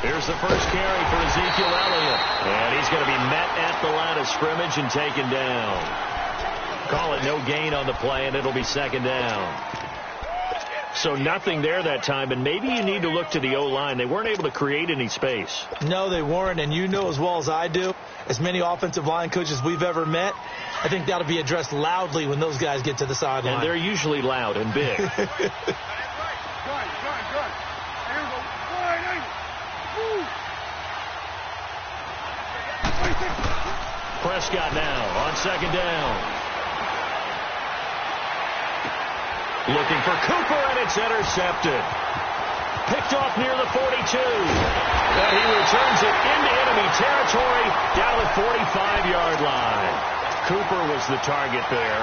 Here's the first carry for Ezekiel Elliott. And he's going to be met at the line of scrimmage and taken down. Call it no gain on the play, and it'll be second down. So nothing there that time, and maybe you need to look to the O-line. They weren't able to create any space. No, they weren't, and you know as well as I do, as many offensive line coaches we've ever met, I think that'll be addressed loudly when those guys get to the sideline. And they're usually loud and big. Prescott now on second down. Looking for Cooper, and it's intercepted. Picked off near the 42. And he returns it into enemy territory down the 45-yard line. Cooper was the target there.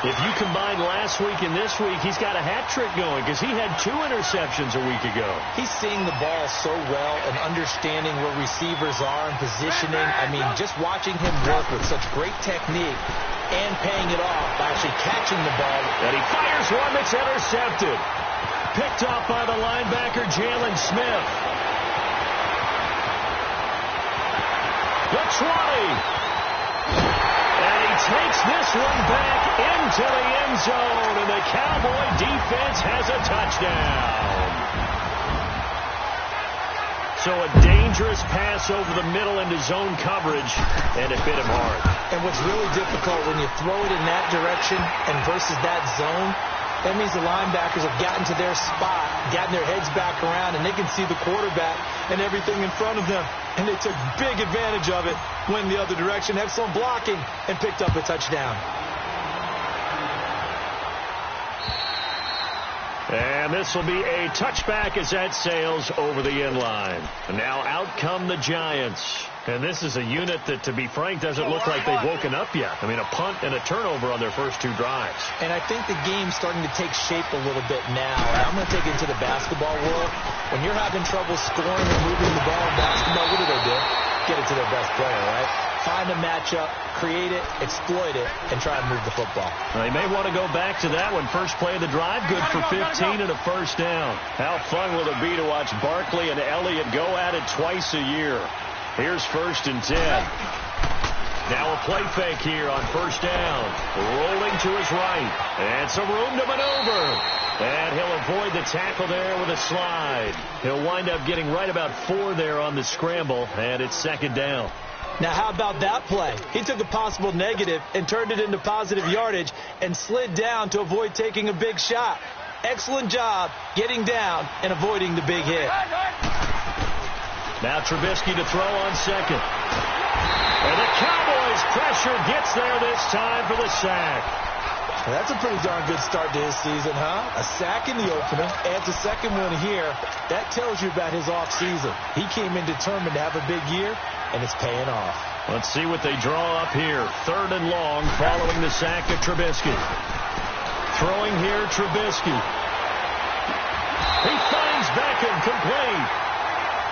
If you combine last week and this week, he's got a hat trick going because he had 2 interceptions a week ago. He's seeing the ball so well and understanding where receivers are and positioning. I mean, just watching him work with such great technique and paying it off by actually catching the ball. And he fires one that's intercepted. Picked off by the linebacker, Jalen Smith. The 20. And he takes this one back into the end zone, and the Cowboy defense has a touchdown. So a dangerous pass over the middle into zone coverage, and it bit him hard. And what's really difficult when you throw it in that direction and versus that zone, that means the linebackers have gotten to their spot, gotten their heads back around, and they can see the quarterback and everything in front of them. And they took big advantage of it, went the other direction, excellent blocking, and picked up a touchdown. And this will be a touchback as that sails over the end line. And now out come the Giants. And this is a unit that, to be frank, doesn't look like they've woken up yet. I mean, a punt and a turnover on their first 2 drives. And I think the game's starting to take shape a little bit now. And I'm going to take it into the basketball world. When you're having trouble scoring or moving the ball in basketball, what do? Get it to their best player, right? Find a matchup, create it, exploit it, and try and move the football. Well, they may want to go back to that one. First play of the drive, good for 15 and a first down. How fun will it be to watch Barkley and Elliott go at it twice a year? Here's 1st and 10. Now a play fake here on first down. Rolling to his right. And some room to maneuver. And he'll avoid the tackle there with a slide. He'll wind up getting right about 4 there on the scramble. And it's second down. Now, how about that play? He took a possible negative and turned it into positive yardage and slid down to avoid taking a big shot. Excellent job getting down and avoiding the big hit. Now Trubisky to throw on second. And the Cowboys' pressure gets there this time for the sack. That's a pretty darn good start to his season, huh? A sack in the opener, adds a second one here. That tells you about his offseason. He came in determined to have a big year, and it's paying off. Let's see what they draw up here. 3rd and long following the sack of Trubisky. Throwing here, Trubisky. He finds Beckham complete.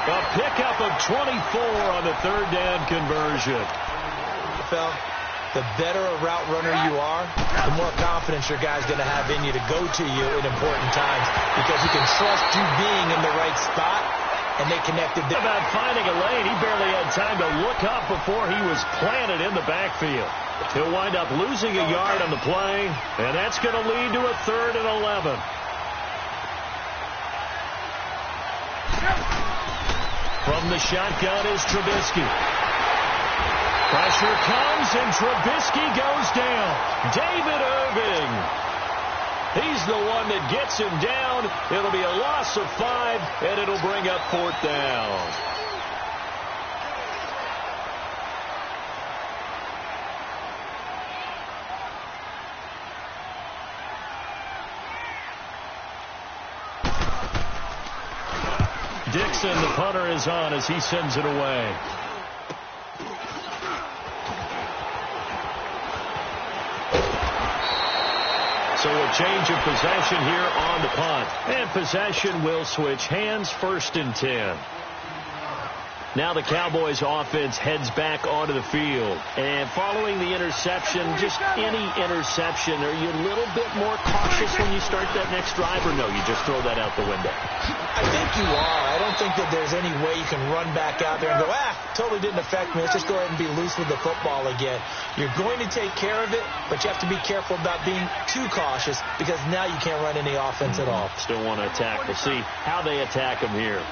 A pickup of 24 on the 3rd down conversion. The better a route runner you are, the more confidence your guy's going to have in you to go to you in important times because he can trust you being in the right spot, and they connected. About finding a lane, he barely had time to look up before he was planted in the backfield. He'll wind up losing a yard on the play, and that's going to lead to a 3rd and 11. From the shotgun is Trubisky. Pressure comes, and Trubisky goes down. David Irving. He's the one that gets him down. It'll be a loss of 5, and it'll bring up 4th down. Dixon, the punter, is on as he sends it away. So a change of possession here on the punt. And possession will switch hands, 1st and 10. Now the Cowboys offense heads back onto the field. And following the interception, just any interception, are you a little bit more cautious when you start that next drive, or no, you just throw that out the window? I think you are. I don't think that there's any way you can run back out there and go, totally didn't affect me. Let's just go ahead and be loose with the football again. You're going to take care of it, but you have to be careful about being too cautious because now you can't run any offense at all. Still want to attack. We'll see how they attack him here.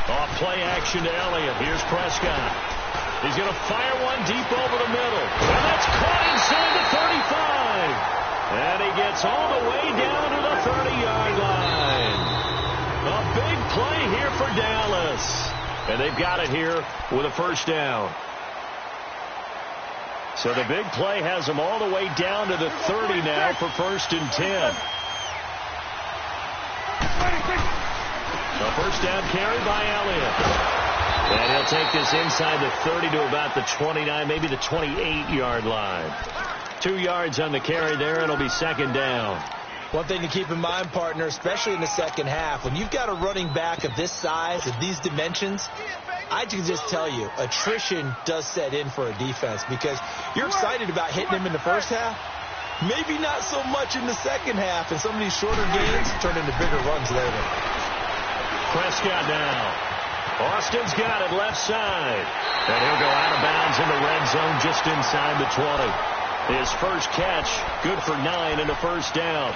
Off play action to Elliott. Here's Prescott. He's going to fire one deep over the middle. And that's caught inside the 35. And he gets all the way down to the 30-yard line. A big play here for Dallas. And they've got it here with a first down. So the big play has them all the way down to the 30 now for 1st and 10. The first down carry by Elliott. And he'll take this inside the 30 to about the 29, maybe the 28-yard line. 2 yards on the carry there. It'll be 2nd down. One thing to keep in mind, partner, especially in the second half, when you've got a running back of this size, of these dimensions, I can just tell you, attrition does set in for a defense because you're excited about hitting him in the first half. Maybe not so much in the second half, and some of these shorter gains turn into bigger runs later. Prescott now. Austin's got it left side. And he'll go out of bounds in the red zone just inside the 20. His first catch, good for 9 and a first down.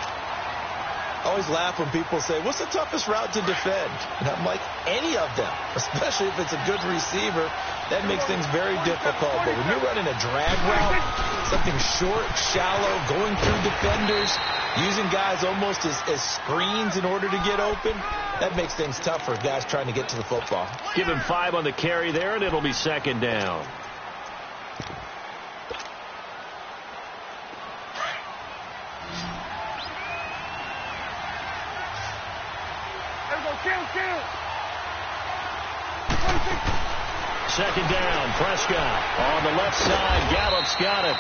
I always laugh when people say, what's the toughest route to defend? And I'm like, any of them, especially if it's a good receiver. That makes things very difficult. But when you're running a drag route, something short, shallow, going through defenders, using guys almost as screens in order to get open, that makes things tough for guys trying to get to the football. Give him 5 on the carry there, and it'll be 2nd down. Second down, Prescott on the left side. Gallup's got it.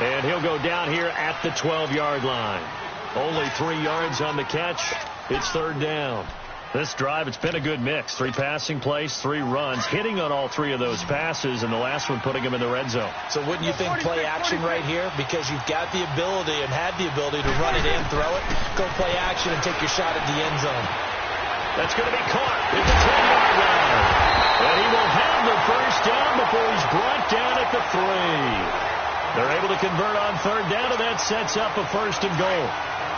And he'll go down here at the 12-yard line. Only 3 yards on the catch. It's 3rd down. This drive, it's been a good mix. 3 passing plays, 3 runs, hitting on all 3 of those passes, and the last one putting him in the red zone. So wouldn't you think play action right here? Because you've got the ability and had the ability to run it and throw it. Go play action and take your shot at the end zone. That's going to be caught at the 10-yard line. And he will have the first down before he's brought down at the 3. They're able to convert on 3rd down, and that sets up a 1st and goal.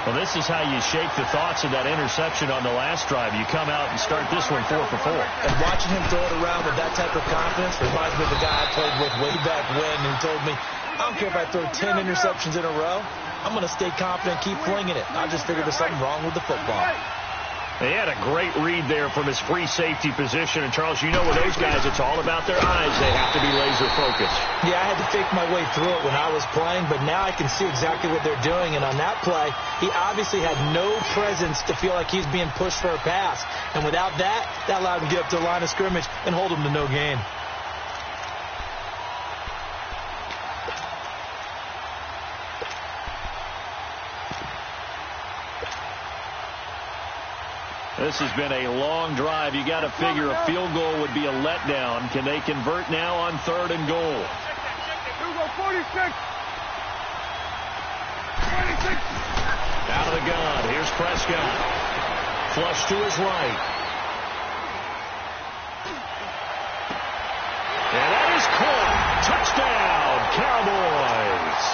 Well, this is how you shake the thoughts of that interception on the last drive. You come out and start this one 4 for 4. And watching him throw it around with that type of confidence reminds me of the guy I played with way back when who told me, I don't care if I throw 10 interceptions in a row. I'm going to stay confident, keep flinging it. I just figured there's something wrong with the football. He had a great read there from his free safety position. And, Charles, you know with those guys, it's all about their eyes. They have to be laser focused. Yeah, I had to fake my way through it when I was playing, but now I can see exactly what they're doing. And on that play, he obviously had no presence to feel like he's being pushed for a pass. And without that, that allowed him to get up to the line of scrimmage and hold him to no gain. This has been a long drive. You got to figure a field goal would be a letdown. Can they convert now on 3rd and goal? 46. Out of the gun. Here's Prescott. Flush to his right. And that is caught. Touchdown, Cowboys.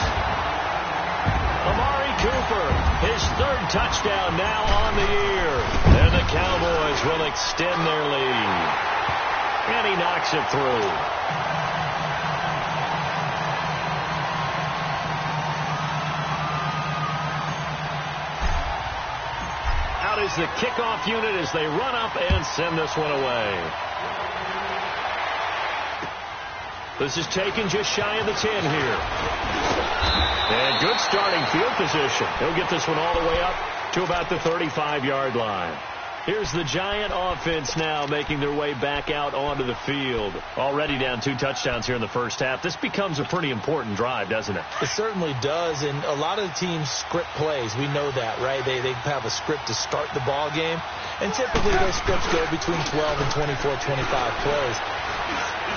Amari Cooper, his 3rd touchdown now on the year. And the Cowboys will extend their lead. And he knocks it through. Out is the kickoff unit as they run up and send this one away. This is taken just shy of the 10 here. And good starting field position. He'll get this one all the way up to about the 35-yard line. Here's the Giant offense now making their way back out onto the field. Already down 2 touchdowns here in the first half. This becomes a pretty important drive, doesn't it? It certainly does, and a lot of the teams script plays. We know that, right? They have a script to start the ball game, and typically those scripts go between 12 and 24, 25 plays.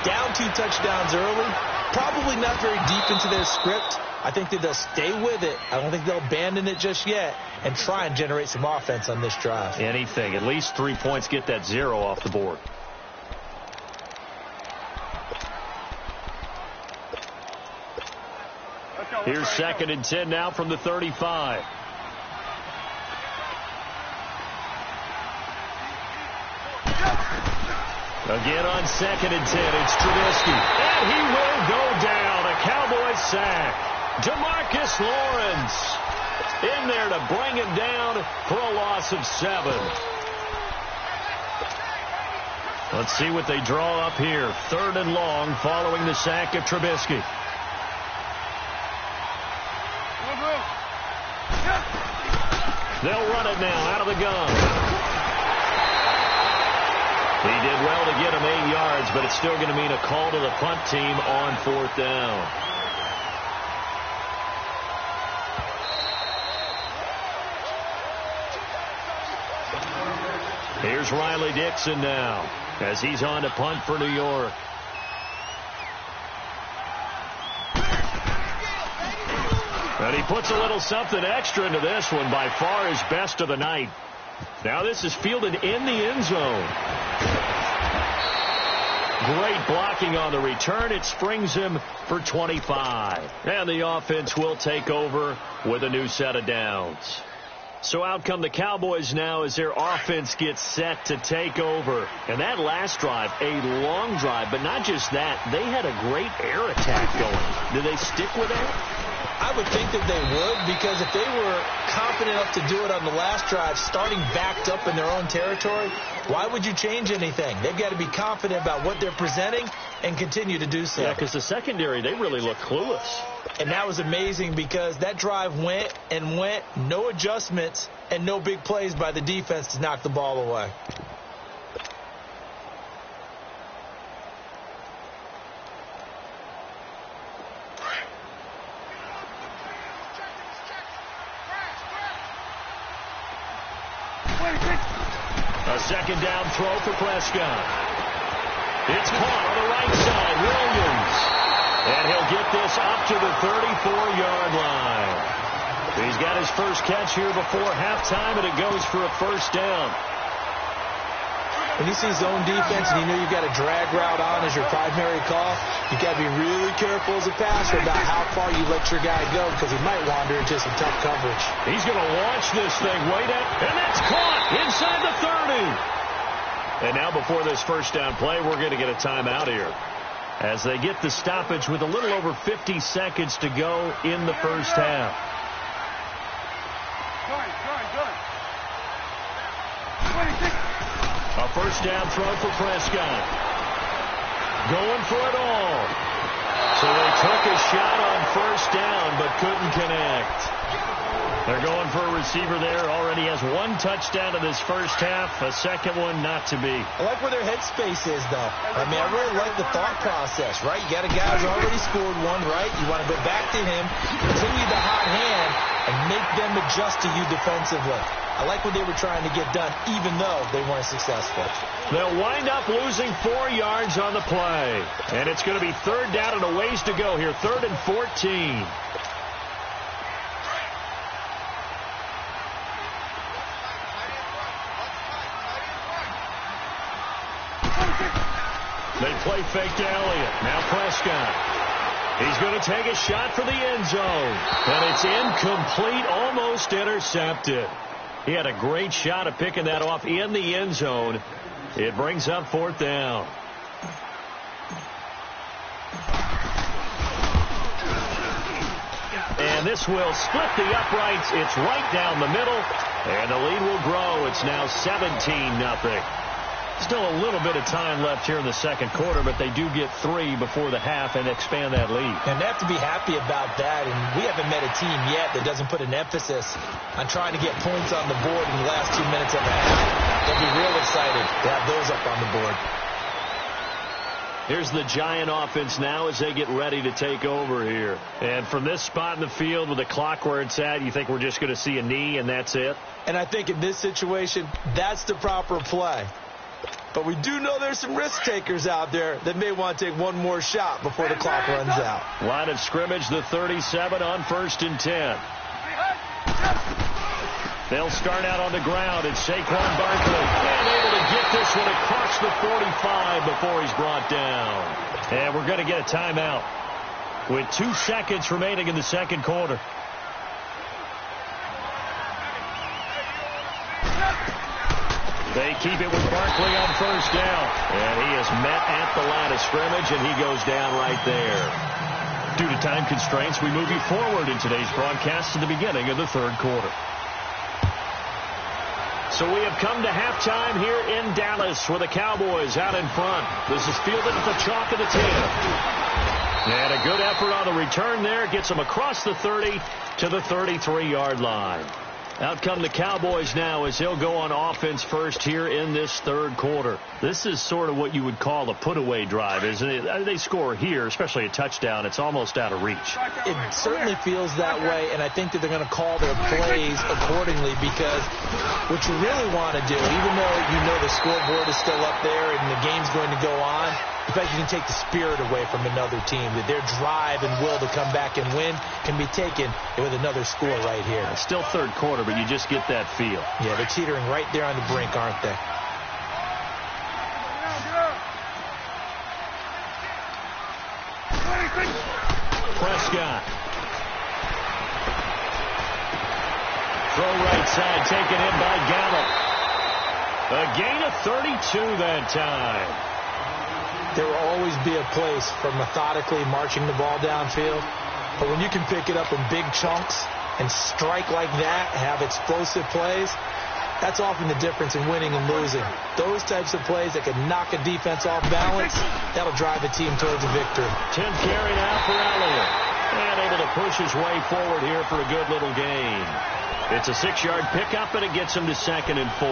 Down 2 touchdowns early, Probably not very deep into their script. I think that they'll stay with it. I don't think they'll abandon it just yet and try and generate some offense on this drive. Anything. At least 3 points, get that 0 off the board. Here's 2nd and 10 now from the 35. Again on 2nd and 10, it's Trubisky. And he will go down. A Cowboys sack. DeMarcus Lawrence in there to bring him down for a loss of 7. Let's see what they draw up here. 3rd and long following the sack of Trubisky. They'll run it now out of the gun. He did well to get him 8 yards, but it's still going to mean a call to the punt team on 4th down. Here's Riley Dixon now as he's on to punt for New York. And he puts a little something extra into this one, by far his best of the night. Now this is fielded in the end zone. Great blocking on the return. It springs him for 25. And the offense will take over with a new set of downs. So out come the Cowboys now as their offense gets set to take over. And that last drive, a long drive, but not just that. They had a great air attack going. Do they stick with that? I would think that they would, because if they were confident enough to do it on the last drive, starting backed up in their own territory, why would you change anything? They've got to be confident about what they're presenting and continue to do so. Yeah, because the secondary, they really look clueless. And that was amazing because that drive went and went, no adjustments, and no big plays by the defense to knock the ball away. A 2nd down throw for Prescott. It's caught on the right side. Williams. And he'll get this up to the 34-yard line. He's got his first catch here before halftime, and it goes for a 1st down. When you see zone defense and you know you've got a drag route on as your primary call, you've got to be really careful as a passer about how far you let your guy go, because he might wander into some tough coverage. He's going to launch this thing way down, and that's caught inside the 30. And now before this 1st down play, we're going to get a timeout here as they get the stoppage with a little over 50 seconds to go in the 1st half. A 1st down throw for Prescott. Going for it all. So they took a shot on 1st down but couldn't connect. They're going for a receiver there. Already has 1 touchdown in this 1st half. A 2nd one not to be. I like where their headspace is, though. I mean, I really like the thought process, right? You got a guy who's already scored 1, right? You want to go back to him, continue the hot hand, and make them adjust to you defensively. I like what they were trying to get done, even though they weren't successful. They'll wind up losing 4 yards on the play. And it's going to be 3rd down and a ways to go here. 3rd and 14. They play fake to Elliott. Now Prescott. He's going to take a shot for the end zone. And it's incomplete, almost intercepted. He had a great shot at picking that off in the end zone. It brings up 4th down. And this will split the uprights. It's right down the middle. And the lead will grow. It's now 17-0. Still a little bit of time left here in the 2nd quarter, but they do get 3 before the half and expand that lead. And they have to be happy about that. And we haven't met a team yet that doesn't put an emphasis on trying to get points on the board in the last 2 minutes of the half. They'll be real excited to have those up on the board. Here's the Giant offense now as they get ready to take over here. And from this spot in the field with the clock where it's at, you think we're just going to see a knee and that's it? And I think in this situation, that's the proper play. But we do know there's some risk takers out there that may want to take one more shot before the clock runs out. Line of scrimmage, the 37 on 1st and 10. They'll start out on the ground. It's Saquon Barkley. And able to get this one across the 45 before he's brought down. And we're going to get a timeout with 2 seconds remaining in the second quarter. They keep it with Barkley on 1st down. And he is met at the line of scrimmage, and he goes down right there. Due to time constraints, we move you forward in today's broadcast to the beginning of the third quarter. So we have come to halftime here in Dallas with the Cowboys out in front. This is fielded at the chalk of the 10. And a good effort on the return there. Gets them across the 30 to the 33-yard line. Out come the Cowboys now as they'll go on offense first here in this third quarter. This is sort of what you would call a put-away drive, isn't it? They score here, especially a touchdown. It's almost out of reach. It certainly feels that way, and I think that they're going to call their plays accordingly because what you really want to do, even though you know the scoreboard is still up there and the game's going to go on, in fact, you can take the spirit away from another team, that their drive and will to come back and win can be taken with another score right here. It's still third quarter, but you just get that feel. Yeah, they're teetering right there on the brink, aren't they? Prescott. Throw right side, taken in by Gallup. A gain of 32 that time. There will always be a place for methodically marching the ball downfield. But when you can pick it up in big chunks and strike like that, have explosive plays, that's often the difference in winning and losing. Those types of plays that can knock a defense off balance, that'll drive a team towards a victory. 10th carry now for Elliott. And able to push his way forward here for a good little gain. It's a 6-yard pickup, and it gets him to 2nd and 4.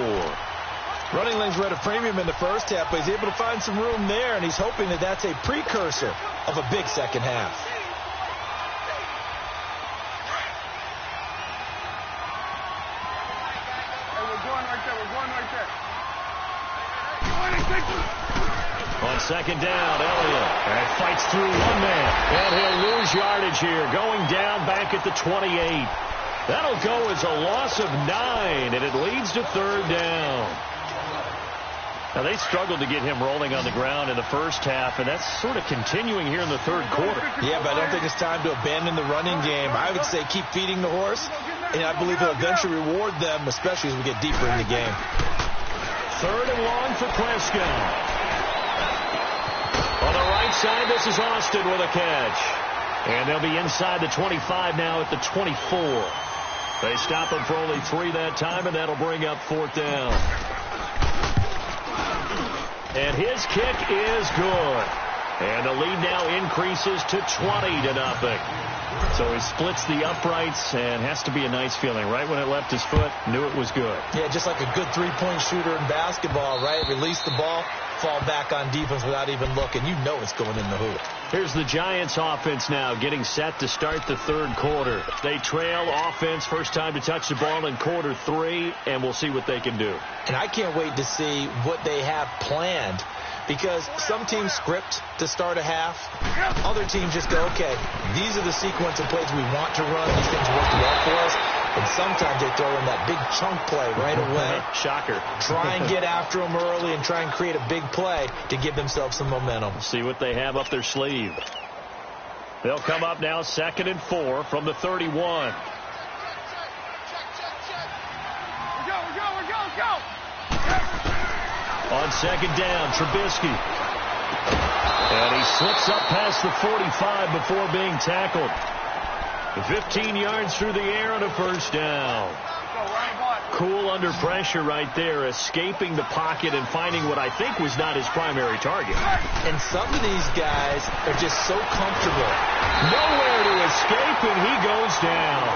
Running lanes were at a premium in the first half, but he's able to find some room there, and he's hoping that that's a precursor of a big second half. Hey, we're going right there. We're going right there. On 2nd down, Elliott. And fights through one man. And he'll lose yardage here. Going down back at the 28. That'll go as a loss of 9, and it leads to 3rd down. Now, they struggled to get him rolling on the ground in the first half, and that's sort of continuing here in the third quarter. Yeah, but I don't think it's time to abandon the running game. I would say keep feeding the horse, and I believe he'll eventually reward them, especially as we get deeper in the game. 3rd and long for Prescott. On the right side, this is Austin with a catch. And they'll be inside the 25 now at the 24. They stop him for only 3 that time, and that'll bring up 4th down. And his kick is good. And the lead now increases to 20-0. So he splits the uprights, and has to be a nice feeling. Right when it left his foot, knew it was good. Yeah, just like a good three-point shooter in basketball, right? Release the ball, fall back on defense without even looking. You know it's going in the hoop. Here's the Giants offense now getting set to start the third quarter. They trail offense, first time to touch the ball in quarter 3, and we'll see what they can do. And I can't wait to see what they have planned, because some teams script to start a half. Other teams just go, okay, these are the sequence of plays we want to run. These things work well for us. And sometimes they throw in that big chunk play right away. Shocker. Try and get after them early and try and create a big play to give themselves some momentum. See what they have up their sleeve. They'll come up now 2nd and 4 from the 31. Go. On 2nd down, Trubisky. And he slips up past the 45 before being tackled. 15 yards through the air on a first down. Cool under pressure right there, escaping the pocket and finding what I think was not his primary target. And some of these guys are just so comfortable. Nowhere to escape, and he goes down.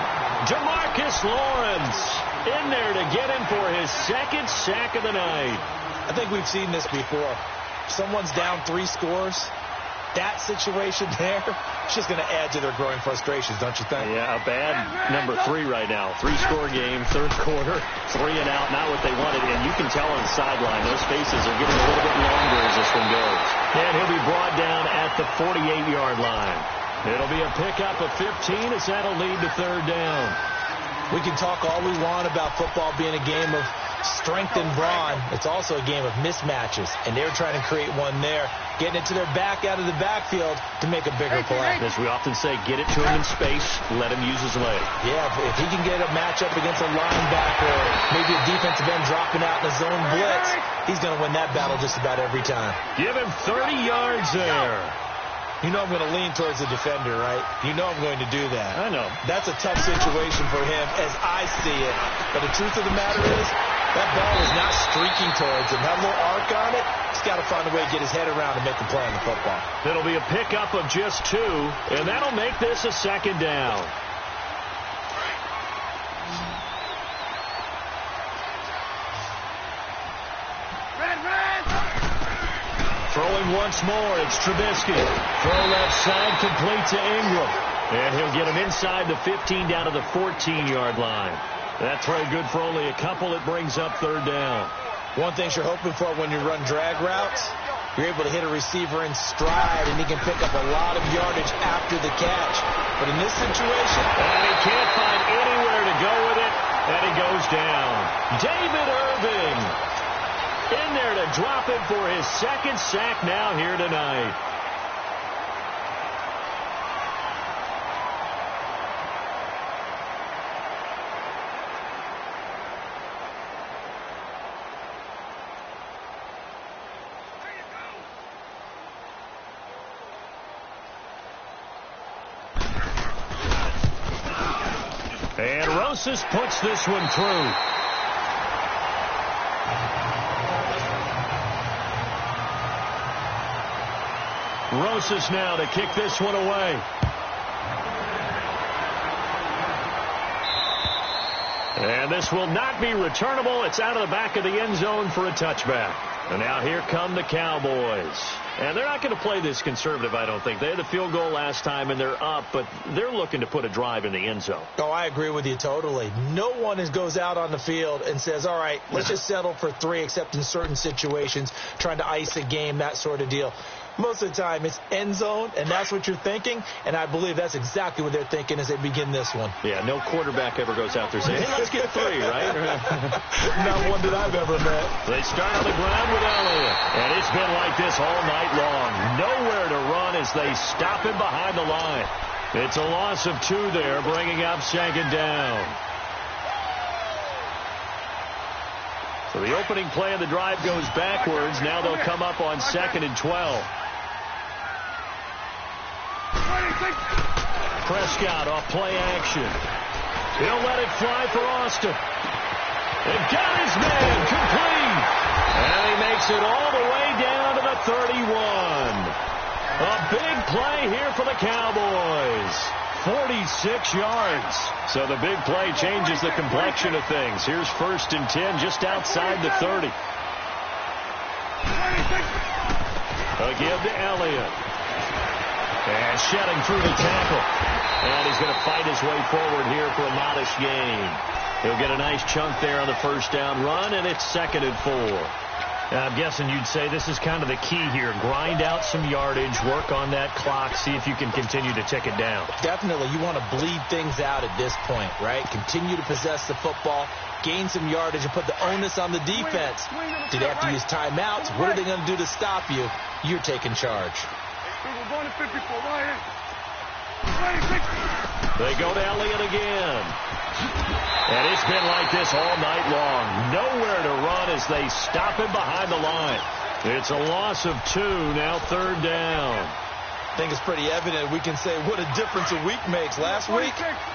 Demarcus Lawrence in there to get him for his 2nd sack of the night. I think we've seen this before. Someone's down 3 scores. that situation there, it's just going to add to their growing frustrations, don't you think? Yeah, a bad number 3 right now. 3-score game, third quarter, 3 and out, not what they wanted. And you can tell on the sideline, those faces are getting a little bit longer as this one goes. And he'll be brought down at the 48-yard line. It'll be a pickup of 15 as that'll lead to third down. We can talk all we want about football being a game of strength and brawn. It's also a game of mismatches, and they're trying to create one there, getting it to their back out of the backfield to make a bigger play. As we often say, get it to him in space, let him use his leg. Yeah, if he can get a matchup against a linebacker or maybe a defensive end dropping out in a zone blitz, he's going to win that battle just about every time. Give him 30 yards there. You know I'm going to lean towards the defender, right? You know I'm going to do that. I know. That's a tough situation for him as I see it. But the truth of the matter is, that ball is not streaking towards him. Have a little arc on it. He's got to find a way to get his head around and make the play on the football. It'll be a pickup of just 2, and that'll make this a second down. Throwing once more, it's Trubisky. Throw left side, complete to Ingram. And he'll get him inside the 15 down to the 14-yard line. That throw good for only a couple. It brings up third down. One thing you're hoping for when you run drag routes, you're able to hit a receiver in stride, and he can pick up a lot of yardage after the catch. But in this situation, and he can't find anywhere to go with it, and he goes down. David Irving in there to drop it for his second sack now here tonight. And Rosas puts this one through. Rosas now to kick this one away. And this will not be returnable. It's out of the back of the end zone for a touchback. And now here come the Cowboys. And they're not going to play this conservative, I don't think. They had the field goal last time, and they're up, but they're looking to put a drive in the end zone. Oh, I agree with you totally. No one goes out on the field and says, all right, let's just settle for 3, except in certain situations, trying to ice a game, that sort of deal. Most of the time, it's end zone, and that's what you're thinking, and I believe that's exactly what they're thinking as they begin this one. Yeah, no quarterback ever goes out there saying, hey, let's get 3, right? Not one that I've ever met. They start on the ground with Elliott, and it's been like this all night long. Nowhere to run as they stop him behind the line. It's a loss of 2 there, bringing up second down. So the opening play of the drive goes backwards. Now they'll come up on 2nd and 12. Prescott off play action. He'll let it fly for Austin. And got his man complete. And he makes it all the way down to the 31. A big play here for the Cowboys. 46 yards. So the big play changes the complexion of things. Here's 1st and 10 just outside the 30. A give to Elliott. And shedding through the tackle. And he's going to fight his way forward here for a modest gain. He'll get a nice chunk there on the first down run, and it's 2nd and 4. I'm guessing you'd say this is kind of the key here. Grind out some yardage, work on that clock, see if you can continue to tick it down. Definitely. You want to bleed things out at this point, right? Continue to possess the football, gain some yardage, and put the onus on the defense. Do they have to use timeouts? What are they going to do to stop you? You're taking charge. They go to Elliott again. And it's been like this all night long. Nowhere to run as they stop him behind the line. It's a loss of 2, now 3rd down. I think it's pretty evident. We can say what a difference a week makes. Last week,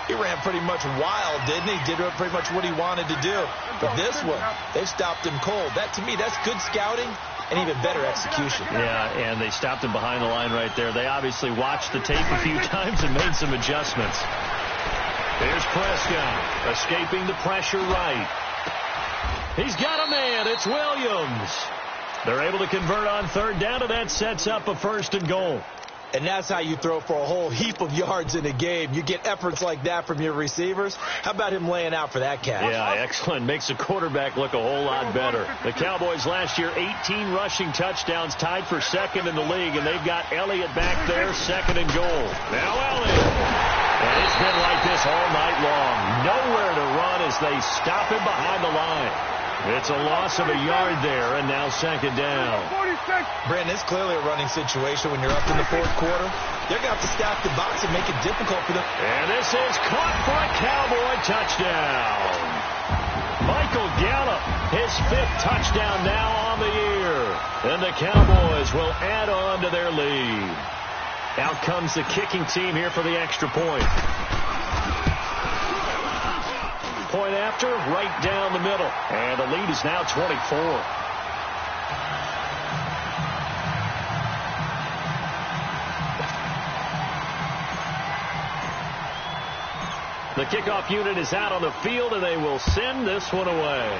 he ran pretty much wild, didn't he? Did pretty much what he wanted to do. But this one, they stopped him cold. That, to me, that's good scouting and even better execution. Yeah, and they stopped him behind the line right there. They obviously watched the tape a few times and made some adjustments. Here's Prescott, escaping the pressure right. He's got a man. It's Williams. They're able to convert on 3rd down, and that sets up a 1st and goal. And that's how you throw for a whole heap of yards in a game. You get efforts like that from your receivers. How about him laying out for that catch? Yeah, excellent. Makes the quarterback look a whole lot better. The Cowboys last year, 18 rushing touchdowns, tied for second in the league, and they've got Elliott back there, second and goal. Now Elliott. And it's been like this all night long. Nowhere to run as they stop him behind the line. It's a loss of a yard there, and now second down. Brandon, it's clearly a running situation when you're up in the fourth quarter. They're going to have to stack the box and make it difficult for them. And this is caught for a Cowboy touchdown. Michael Gallup, his 5th touchdown now on the year. And the Cowboys will add on to their lead. Out comes the kicking team here for the extra point. Point after, right down the middle. And the lead is now 24. The kickoff unit is out on the field, and they will send this one away.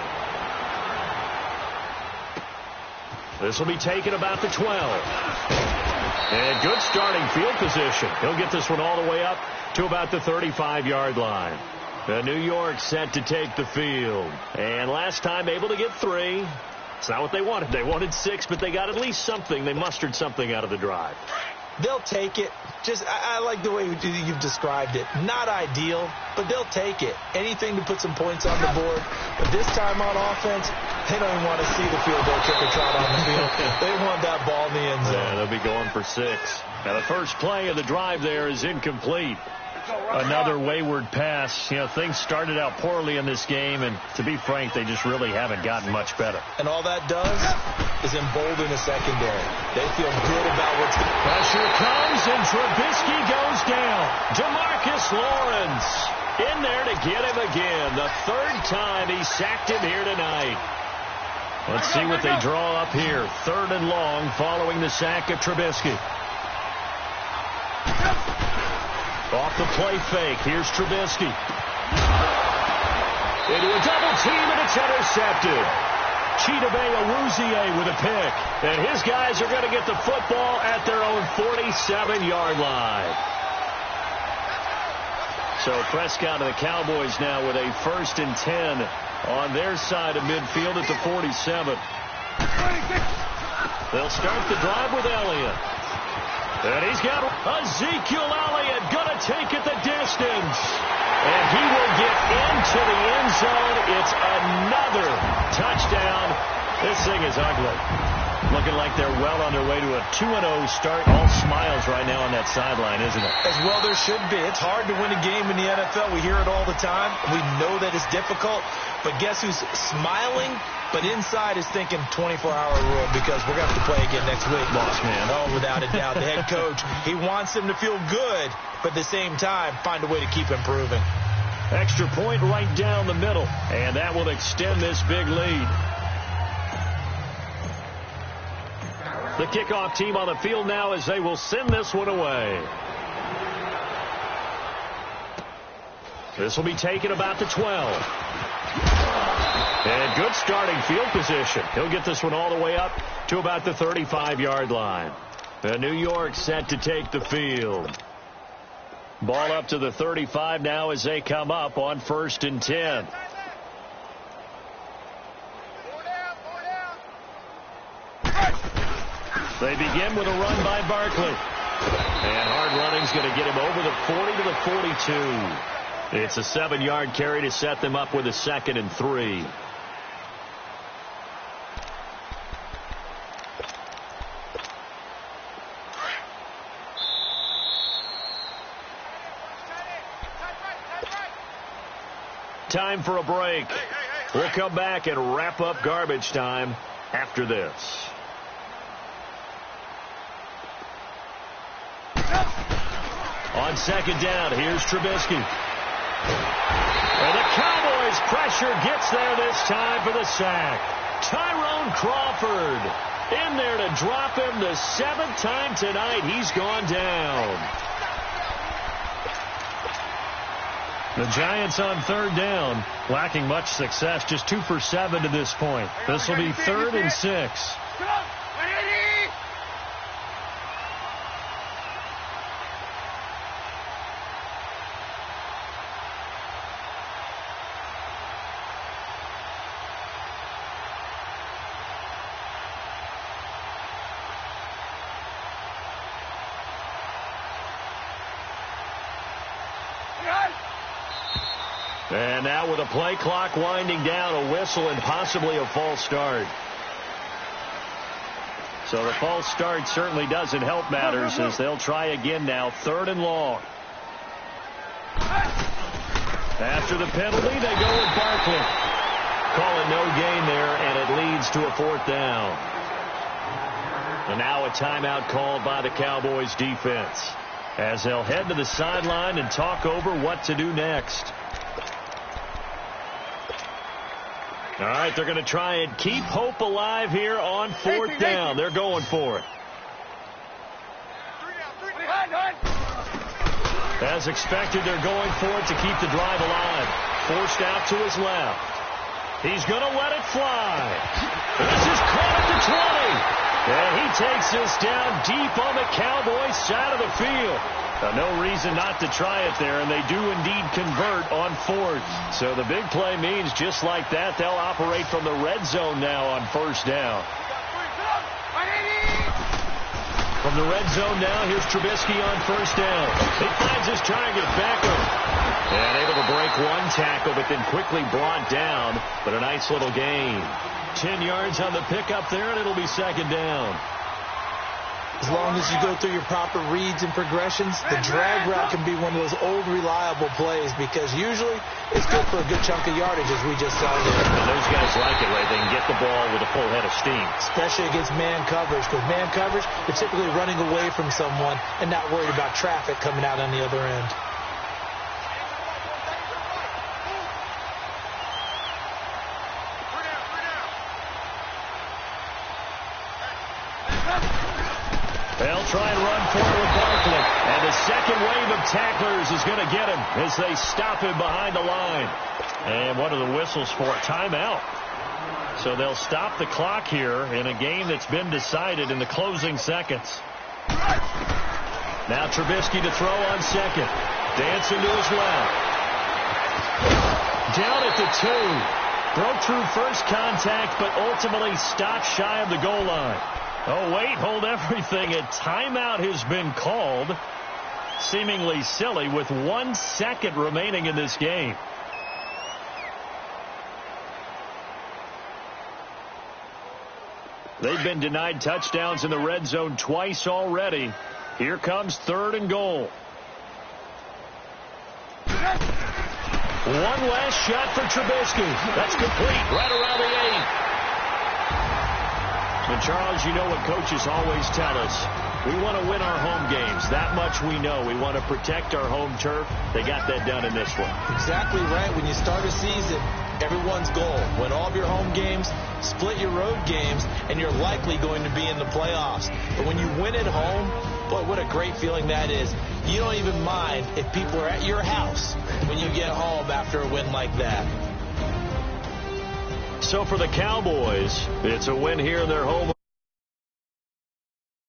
This will be taken about the 12. And good starting field position. He'll get this one all the way up to about the 35-yard line. New York set to take the field. And last time able to get 3. It's not what they wanted. They wanted 6, but they got at least something. They mustered something out of the drive. They'll take it. I like the way you've described it. Not ideal, but they'll take it. Anything to put some points on the board. But this time on offense, they don't even want to see the field goal kicker trot on the field. They want that ball in the end zone. Yeah, they'll be going for 6. Now the first play of the drive there is incomplete. Another wayward pass. You know, things started out poorly in this game, and to be frank, they just really haven't gotten much better. And all that does is embolden the secondary. They feel good about what's going on. Pressure comes, and Trubisky goes down. DeMarcus Lawrence in there to get him again. The 3rd time he sacked him here tonight. Let's see what they draw up here. 3rd and long following the sack of Trubisky. Off the play fake. Here's Trubisky. Into a double team, and it's intercepted. Chidobe Awuzie with a pick. And his guys are going to get the football at their own 47-yard line. So Prescott and the Cowboys now with a 1st and 10 on their side of midfield at the 47. They'll start the drive with Elliott. And he's got Ezekiel Elliott going to take it the distance. And he will get into the end zone. It's another touchdown. This thing is ugly. Looking like they're well on their way to a 2-0 start. All smiles right now on that sideline, isn't it? As well there should be. It's hard to win a game in the NFL. We hear it all the time. We know that it's difficult. But guess who's smiling? But inside is thinking 24-hour rule because we're going to have to play again next week. Boss man. Oh, without a doubt. The head coach, he wants them to feel good, but at the same time, find a way to keep improving. Extra point right down the middle, and that will extend this big lead. The kickoff team on the field now as they will send this one away. This will be taken about the 12. And good starting field position. He'll get this one all the way up to about the 35-yard line. And New York set to take the field. Ball up to the 35 now as they come up on 1st and 10. They begin with a run by Barkley. And hard running's going to get him over the 40 to the 42. It's a 7-yard carry to set them up with a 2nd and 3. Time for a break. We'll come back and wrap up garbage time after this. On 2nd down, here's Trubisky. And the Cowboys' pressure gets there this time for the sack. Tyrone Crawford in there to drop him the 7th time tonight. He's gone down. The Giants on 3rd down, lacking much success, just 2 for 7 to this point. This will be 3rd and 6. And now with a play clock winding down, a whistle and possibly a false start. So the false start certainly doesn't help matters as they'll try again now, 3rd and long. After the penalty, they go with Barkley. Call it no gain there, and it leads to a 4th down. And now a timeout called by the Cowboys defense as they'll head to the sideline and talk over what to do next. All right, they're going to try and keep hope alive here on 4th down. They're going for it. As expected, they're going for it to keep the drive alive. Forced out to his left. He's going to let it fly. This is caught at the 20. And he takes this down deep on the Cowboys side of the field. No reason not to try it there, and they do indeed convert on 4th. So the big play means just like that, they'll operate from the red zone now on 1st down. From the red zone now, here's Trubisky on 1st down. He finds his target, Beckham. And able to break one tackle, but then quickly brought down. But a nice little gain. 10 yards on the pickup there, and it'll be 2nd down. As long as you go through your proper reads and progressions, the drag route can be one of those old reliable plays because usually it's good for a good chunk of yardage, as we just saw there. And those guys like it, right? They can get the ball with a full head of steam. Especially against man coverage, because man coverage, they're typically running away from someone and not worried about traffic coming out on the other end. They'll try and run forward with Barkley. And the second wave of tacklers is going to get him as they stop him behind the line. And what are the whistles for? Timeout. So they'll stop the clock here in a game that's been decided in the closing seconds. Now Trubisky to throw on 2nd. Dancing to his left. Down at the 2. Broke through first contact, but ultimately stopped shy of the goal line. Oh, wait, hold everything. A timeout has been called. Seemingly silly with 1 second remaining in this game. They've been denied touchdowns in the red zone twice already. Here comes 3rd and goal. One last shot for Trubisky. That's complete right around the 8. And, Charles, you know what coaches always tell us. We want to win our home games. That much we know. We want to protect our home turf. They got that done in this one. Exactly right. When you start a season, everyone's goal, win all of your home games, split your road games, and you're likely going to be in the playoffs. But when you win at home, boy, what a great feeling that is. You don't even mind if people are at your house when you get home after a win like that. So for the Cowboys, it's a win here in their home.